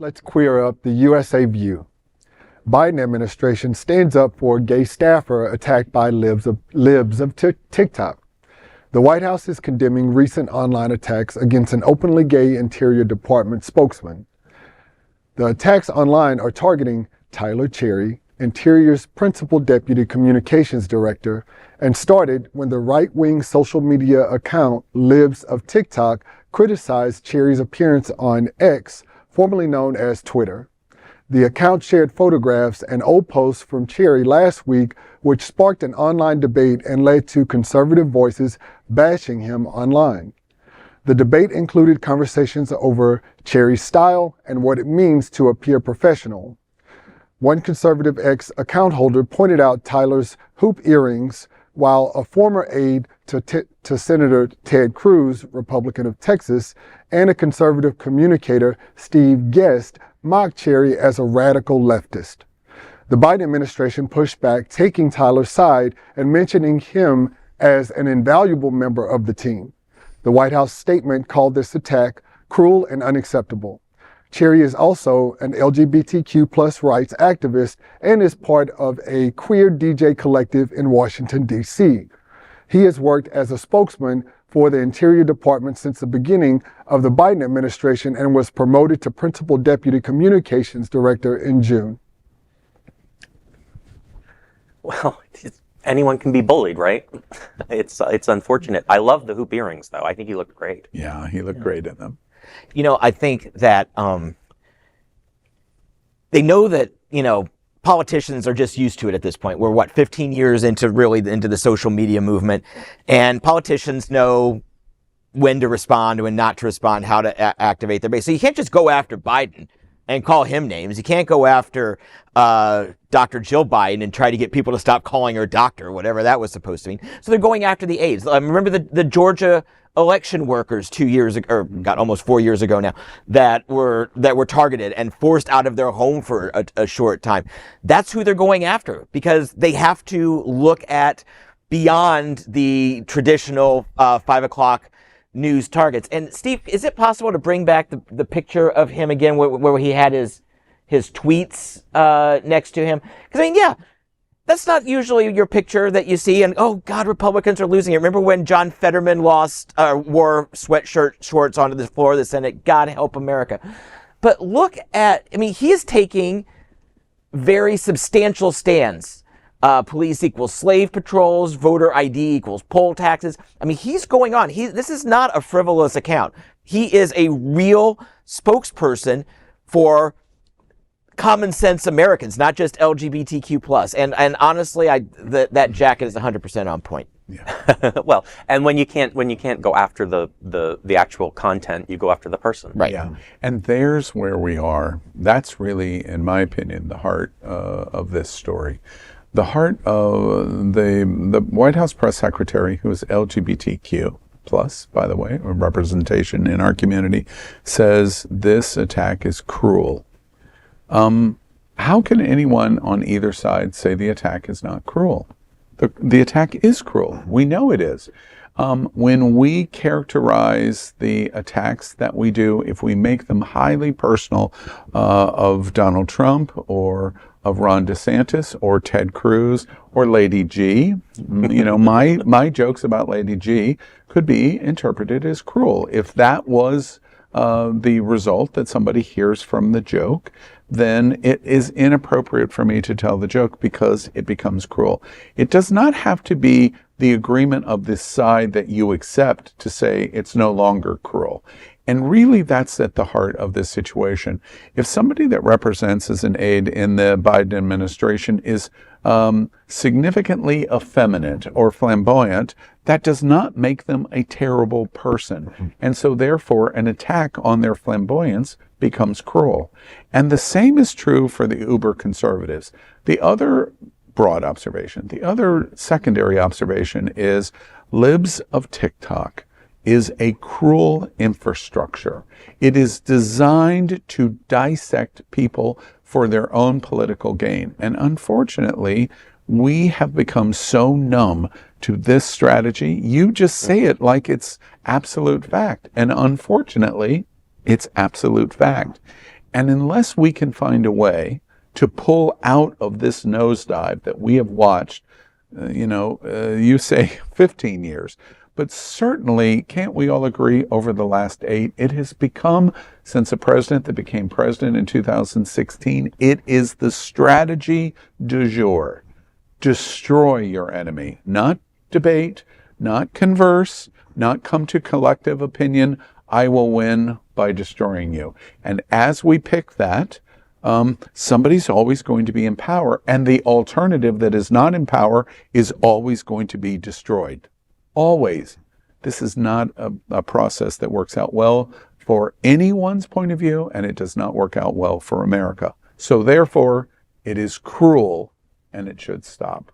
Let's queer up the USA View. Biden administration stands up for gay staffer attacked by Libs of TikTok. The White House is condemning recent online attacks against an openly gay Interior Department spokesman. The attacks online are targeting Tyler Cherry, Interior's principal deputy communications director, and started when the right-wing social media account Libs of TikTok criticized Cherry's appearance on X, formerly known as Twitter. The account shared photographs and old posts from Cherry last week, which sparked an online debate and led to conservative voices bashing him online. The debate included conversations over Cherry's style and what it means to appear professional. One conservative X account holder pointed out Tyler's hoop earrings, while a former aide to Senator Ted Cruz, Republican of Texas, and a conservative communicator, Steve Guest, mocked Cherry as a radical leftist. The Biden administration pushed back, taking Tyler's side and mentioning him as an invaluable member of the team. The White House statement called this attack cruel and unacceptable. Cherry is also an LGBTQ+ rights activist and is part of a queer DJ collective in Washington, D.C. He has worked as a spokesman for the Interior Department since the beginning of the Biden administration and was promoted to Principal Deputy Communications Director in June. Well, anyone can be bullied, right? It's unfortunate. I love the hoop earrings, though. I think he looked great. Yeah, he looked great in them. You know, I think that they know that, politicians are just used to it at this point. We're 15 years into the social media movement, and politicians know when to respond, when not to respond, how to activate their base. So you can't just go after Biden and call him names. You can't go after Dr. Jill Biden and try to get people to stop calling her doctor, whatever that was supposed to mean. So they're going after the aides. Remember the Georgia election workers 2 years ago, or got almost 4 years ago now, that were targeted and forced out of their home for a short time. That's who they're going after, because they have to look at beyond the traditional 5 o'clock news targets. And Steve, is it possible to bring back the picture of him again where he had his tweets next to him? Because that's not usually your picture that you see, and oh God, Republicans are losing it. Remember when John Fetterman wore sweatshirt shorts onto the floor of the Senate? God help America. But look at, he is taking very substantial stands. Police equals slave patrols, voter ID equals poll taxes. He's going on. This is not a frivolous account. He is a real spokesperson for common sense Americans, not just LGBTQ+. And honestly, that jacket is 100% on point. Yeah. Well, and when you can't go after the actual content, you go after the person. Right. Yeah. And there's where we are. That's really, in my opinion, the heart of this story. The heart of the White House press secretary, who is LGBTQ+, by the way, a representation in our community, says this attack is cruel. How can anyone on either side say the attack is not cruel? The attack is cruel. We know it is. When we characterize the attacks that we do, if we make them highly personal of Donald Trump or of Ron DeSantis or Ted Cruz or Lady G, my jokes about Lady G could be interpreted as cruel. If that was the result that somebody hears from the joke, then it is inappropriate for me to tell the joke because it becomes cruel. It does not have to be the agreement of this side that you accept to say it's no longer cruel. And really, that's at the heart of this situation. If somebody that represents as an aide in the Biden administration is significantly effeminate or flamboyant, that does not make them a terrible person. And so therefore, an attack on their flamboyance becomes cruel. And the same is true for the uber conservatives. The other broad observation, the other secondary observation is Libs of TikTok is a cruel infrastructure. It is designed to dissect people for their own political gain. And unfortunately, we have become so numb to this strategy. You just say it like it's absolute fact. And unfortunately, it's absolute fact. And unless we can find a way to pull out of this nosedive that we have watched, you say 15 years, but certainly, can't we all agree, over the last 8, it has become, since a president that became president in 2016, it is the strategy du jour. Destroy your enemy, not debate, not converse, not come to collective opinion. I will win by destroying you. And as we pick that, somebody's always going to be in power, and the alternative that is not in power is always going to be destroyed. Always. This is not a process that works out well for anyone's point of view, and it does not work out well for America. So therefore, it is cruel, and it should stop.